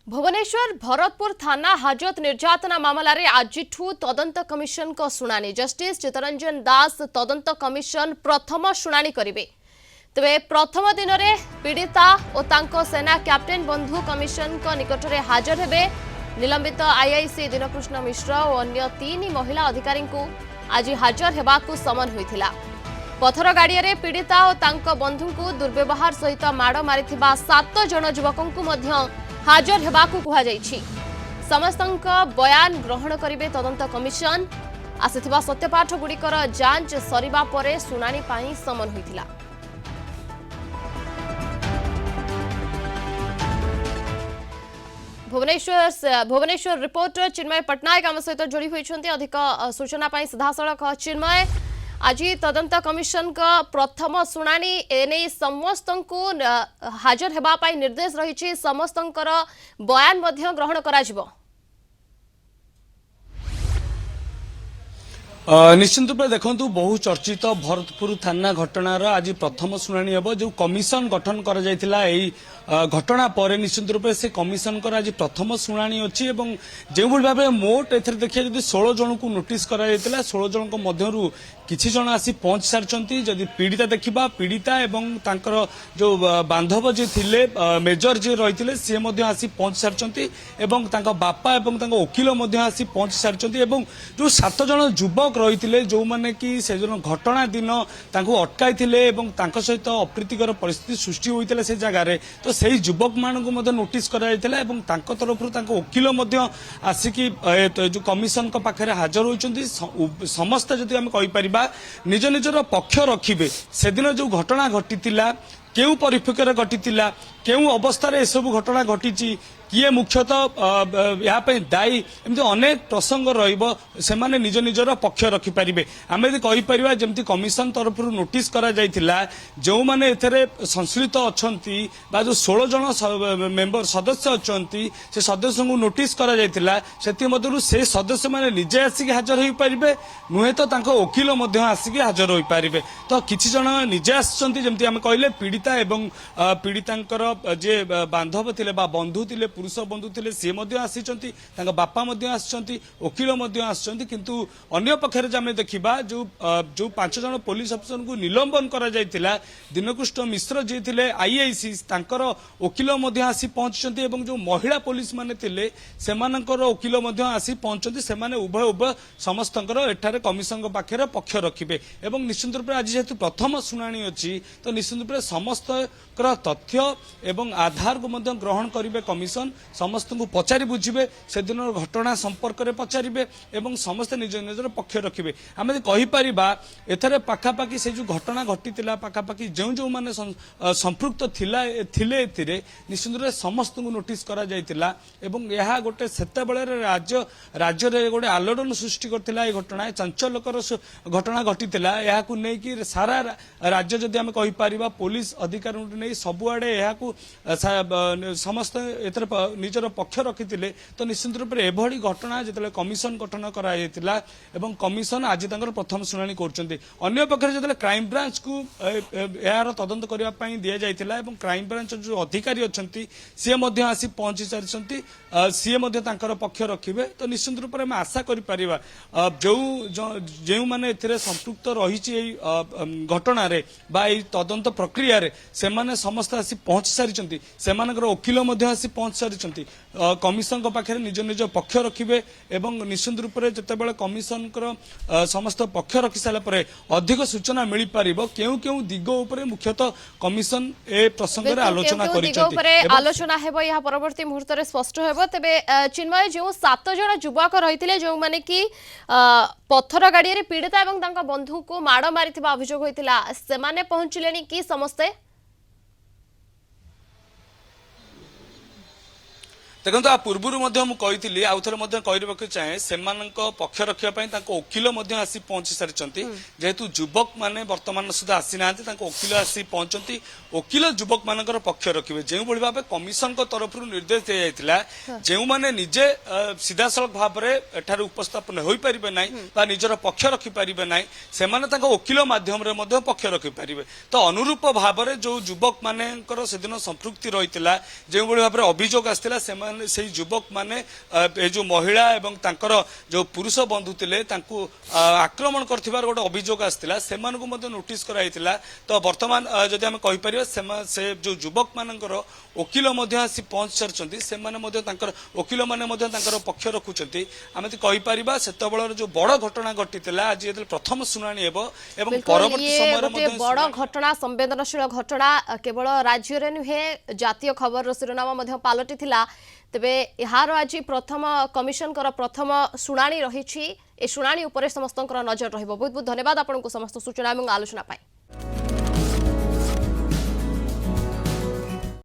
भुवनेश्वर भरतपुर थाना हाजत निर्यातना मामलें आज तदंत कमिशन को शुणानी जस्टिस चित्तरंजन दास तदंत कमिशन प्रथम शुणानी करेंगे। तेरे प्रथम दिन में पीड़िता और सेना कैप्टेन बंधु कमिशन को निकट में हाजर हेबे। निलंबित आईआईसी दिनकृष्ण मिश्र और अन्य 3 महिला अधिकारी को आज हाजर हेबाकु समन होइथिला। पथर गाड़िया पीड़िता और बंधु को दुर्व्यवहार सहित माड़ मारी 7 जन युवकों को हाजर हेबाकु कुहा जाइछि। समस्तक बयान ग्रहण करिवे तदंत कमिशन। आसिथिबा सत्यपाठ गुड़िकर जांच सरिबा परे सुनानी पाई समन होइथिला। भुवनेश्वर रिपोर्टर चिन्मय पट्टनायक आम सहित जोड़ी होइछन्ति। अधिक सूचना पाई सीधासळख चिन्मय, आज तदंत कमिशन का प्रथम शुणानी एने समस्त को हाजर हेबा पाई निर्देश रही। समस्त बयान मध्य ग्रहण करा जिवो। निश्चित रूप देखु बहु चर्चित भरतपुर थाना घटनार आज प्रथम शुणानी हम जो कमिशन गठन कर घटना पर निश्चित रूप से कमिशन कर आज प्रथम शुणानी अच्छी जो भाव मोट ए देखिए जब 16 जन को नोटिस कर 16 जन मध्य किछि जन आसी पहुंच सारी। जदि पीड़िता देखा पीड़िता एवं तांकर जो बांधव जी थिले मेजर जी रही सी आसी पहुंच सारी एवं बापा एवं वकिल आसी पहुंच सारी। जो 7 जन युवक रही जो मैंने कि से घटना दिन अटकाई सहित अप्रीतिकर परिस्थिति सृष्टि होता से जगार तो से युवक मान नोटिस कराइला तरफ वकिल आसिकी जो कमिशन पाखे हाजर होती समस्त जदि आम कहीपर निज निजर पक्ष रखिए से दिन जो घटना घटी केउ परिप्रेक्षी घटी केउ अवस्था सब घटना घटी किए मुख्यतः यहाँ दायी एमती अनेक प्रसंग से निज निजर पक्ष रखिपारे। आम यदि कहीपर जमी कमिशन तरफ नोटिस करा जो मैंने संश्लिष्ट अच्छा जो 16 जन मेंबर सदस्य अच्छा से सदस्य को नोटिस करा से सदस्य मैंने निजे आसिक हाजर हो पारे नुहे तो वकिल आसिक हाजर हो पारे। तो किसी जन निजे आसमती आम कहले पीड़िता एवं पीड़िता जे बांधव थे बंधु थे पुरुष बंधु थे सी आसी बापा आसी वकिल आसी किंतु अन्य पक्षरे आम देखा जो 5 जन पुलिस अफिसर को निलंबन करा दिनकृष्ण मिश्र जी थे आईआईसी वकिल आसी पहुंचते जो महिला पुलिस माने थे से वकिल आसी पहुंचते से उभय उभय समस्त एठारे कमिशन पाखे पक्ष रखिए। निश्चित रूप आज जेहेतु प्रथम शुणानी अच्छी तो निश्चित रूप समस्त तथ्य एवं आधार को ग्रहण करेंगे कमिशन समस्त को पचारि बुझे से दिन घटना संपर्क में पचारे एवं समस्त निज निजर पक्ष रखिए। आम कहीपर एथरे पाखापाखि से जो घटना घटी पाखापाखि जो जो मैंने संपृक्त थिले निश्चित रूप समस्त को नोटिस करा जाइतिला एवं यह गोटे सेते बेले राज्य रे गोटे आलोड़न सृष्टि करथिला। घटना चंचलकर घटना घटीला या नहीं सारा राज्य जदि आम कहीपर पुलिस अधिकारी नहीं सबुआड़े समस्त एथर निजर पक्ष रखी तो निश्चित रूप से एभली घटना जिते कमिशन गठन कराइला कमिशन आज प्रथम शुणानी कर पक्षरे जो क्राइम ब्रांच को यार तदंत करने दि जाइला क्राइम ब्रांच जो अधिकारी अच्छा सी आसी पहुंची सारी सी पक्ष रखिए। तो निश्चित रूप से आशा करें जो मैंने संपृक्त रही घटन तदंत प्रक्रिया से समस्त आसी पहुंच सारी से वकिल आसी पहुंच सारी कमिशन पाखे निज निज पक्ष रखिए निश्चित रूप से जितेबाला कमिशन समस्त पक्ष रखि सारापर अधिक सूचना मिल पार क्यों क्यों दिग उपर मुख्यतः कमिशन ए प्रसंग में आलोचना आलोचना है परवर्ती मुहूर्त में स्पष्ट हो। तेबे चिन्मय जो 7 जन युवक रही जो माने कि पत्थर गाड़िया पीड़िता और बंधु को माड़ मारी अभियोग होता से पहुंचले कि समस्ते देखो आ पूर्वर कही आउ थे कहवाक चाहे से पक्ष रखापी वकिल आसी पहुंची सारी जेहेतु युवक मैंने बर्तमान सुधा आसी ना वकिल आसी पहुंचती वकिल युवक मान पक्ष रखिए जो भाव कमिशन तरफ निर्देश दी जाता जो मैंने निजे सीधा सड़क भाव में उपस्थापन हो पारे ना निजर पक्ष रखिपारे ना से वकिल मध्यम पक्ष रखिपारे। तो अनुरूप भाव में जो युवक मान से दिन संपृक्ति रही जो भाव में अभियोग आसाला ମାନେ ସେଇ ଯୁବକ ମାନେ ଏ ଯୋଉ ମହିଳା ଏବଂ ତାଙ୍କର ଯୋଉ ପୁରୁଷ ବନ୍ଧୁ ଥିଲେ ତାଙ୍କୁ ଆକ୍ରମଣ କରିଥିବାର ଗୋଟେ ଅଭିଯୋଗ ଆସିଥିଲା ସେମାନଙ୍କୁ ମଧ୍ୟ ନୋଟିସ୍ କରାଯାଇଥିଲା। ତ ବର୍ତ୍ତମାନ ଯଦି ଆମେ କହିପାରିବା ସେ ଯୋଉ ଯୁବକ ମାନଙ୍କର ଓକିଲ ମଧ୍ୟ ଆସି ପହଞ୍ଚି ସାରିଛନ୍ତି ସେମାନେ ମଧ୍ୟ ତାଙ୍କର ଓକିଲ ମାନେ ମଧ୍ୟ ତାଙ୍କର ପକ୍ଷ ରଖୁଛନ୍ତି। ଆମେ ଯଦି କହିପାରିବା ସେତେବେଳର ଯୋଉ ବଡ ଘଟଣା ଘଟିଥିଲା ଆଜି ଯେତେବେଳେ ପ୍ରଥମ ଶୁଣାଣି ହେବ ଏବଂ ପରବର୍ତ୍ତୀ ସମୟରେ गोटे बड़ घटना संवेदनशील घटना केवल राज्य नुहे जातीय खबर शिरोनाम पलटि तेबे यार आज प्रथम कमिशन प्रथम शुणाणी रही शुणाणी समस्त नजर रही। बहुत बहुत धन्यवाद आपको समस्त सूचना और आलोचना पाई।